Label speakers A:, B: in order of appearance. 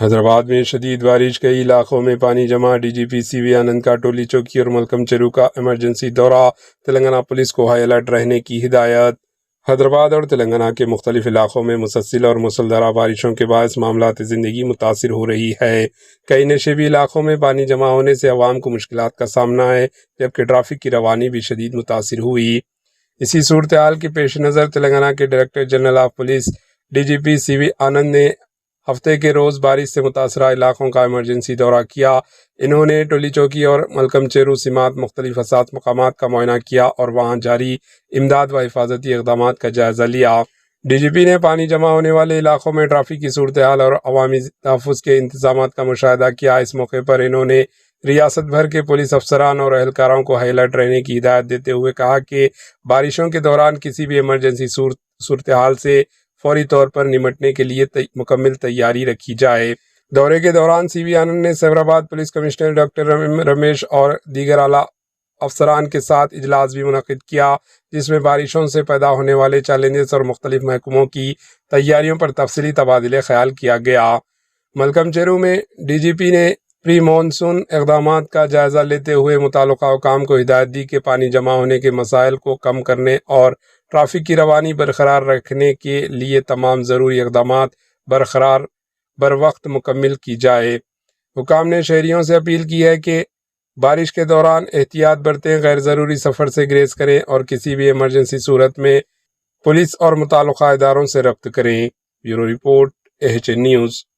A: حیدرآباد میں شدید بارش، کئی علاقوں میں پانی جمع، D G P C V آنند کا ٹولی چوکی اور ملکم چیرو کا ایمرجنسی دورہ، تلنگانہ پولیس کو ہائی الرٹ رہنے کی ہدایت۔ حیدرآباد اور تلنگانہ کے مختلف علاقوں میں مسلسل اور مسلسلہ بارشوں کے باعث معاملات زندگی متاثر ہو رہی ہے۔ کئی نشیبی علاقوں میں پانی جمع ہونے سے عوام کو مشکلات کا سامنا ہے، جبکہ ٹریفک کی روانی بھی شدید متاثر ہوئی۔ اسی صورتحال کے پیش نظر تلنگانہ کے director general of police D G P C V Anand نے ہفتے کے روز بارش سے متاثرہ علاقوں کا ایمرجنسی دورہ کیا۔ انہوں نے ٹولی چوکی اور ملکم چیرو سمات مختلف حساس مقامات کا معائنہ کیا اور وہاں جاری امداد و حفاظتی اقدامات کا جائزہ لیا۔ ڈی جی پی نے پانی جمع ہونے والے علاقوں میں ٹریفک کی صورتحال اور عوامی تحفظ کے انتظامات کا مشاہدہ کیا۔ اس موقع پر انہوں نے ریاست بھر کے پولیس افسران اور اہلکاروں کو ہائی الرٹ رہنے کی ہدایت دیتے ہوئے کہا کہ بارشوں کے دوران کسی بھی ایمرجنسی صورتحال سے فوری طور پر نمٹنے کے لیے مکمل تیاری رکھی جائے۔ دورے کے دوران سی وی آنند نے سیبرآباد پولیس کمشنر ڈاکٹر رمیش اور دیگر اعلیٰ افسران کے ساتھ اجلاس بھی منعقد کیا، جس میں بارشوں سے پیدا ہونے والے چیلنجز اور مختلف محکموں کی تیاریوں پر تفصیلی تبادلہ خیال کیا گیا۔ ملکم چیرو میں ڈی جی پی نے پری مانسون اقدامات کا جائزہ لیتے ہوئے متعلقہ حکام کو ہدایت دی کہ پانی جمع ہونے کے مسائل کو کم کرنے اور ٹریفک کی روانی برقرار رکھنے کے لیے تمام ضروری اقدامات بر وقت مکمل کی جائے۔ حکام نے شہریوں سے اپیل کی ہے کہ بارش کے دوران احتیاط برتیں، غیر ضروری سفر سے گریز کریں اور کسی بھی ایمرجنسی صورت میں پولیس اور متعلقہ اداروں سے رابطہ کریں۔ Bureau report, AHN news.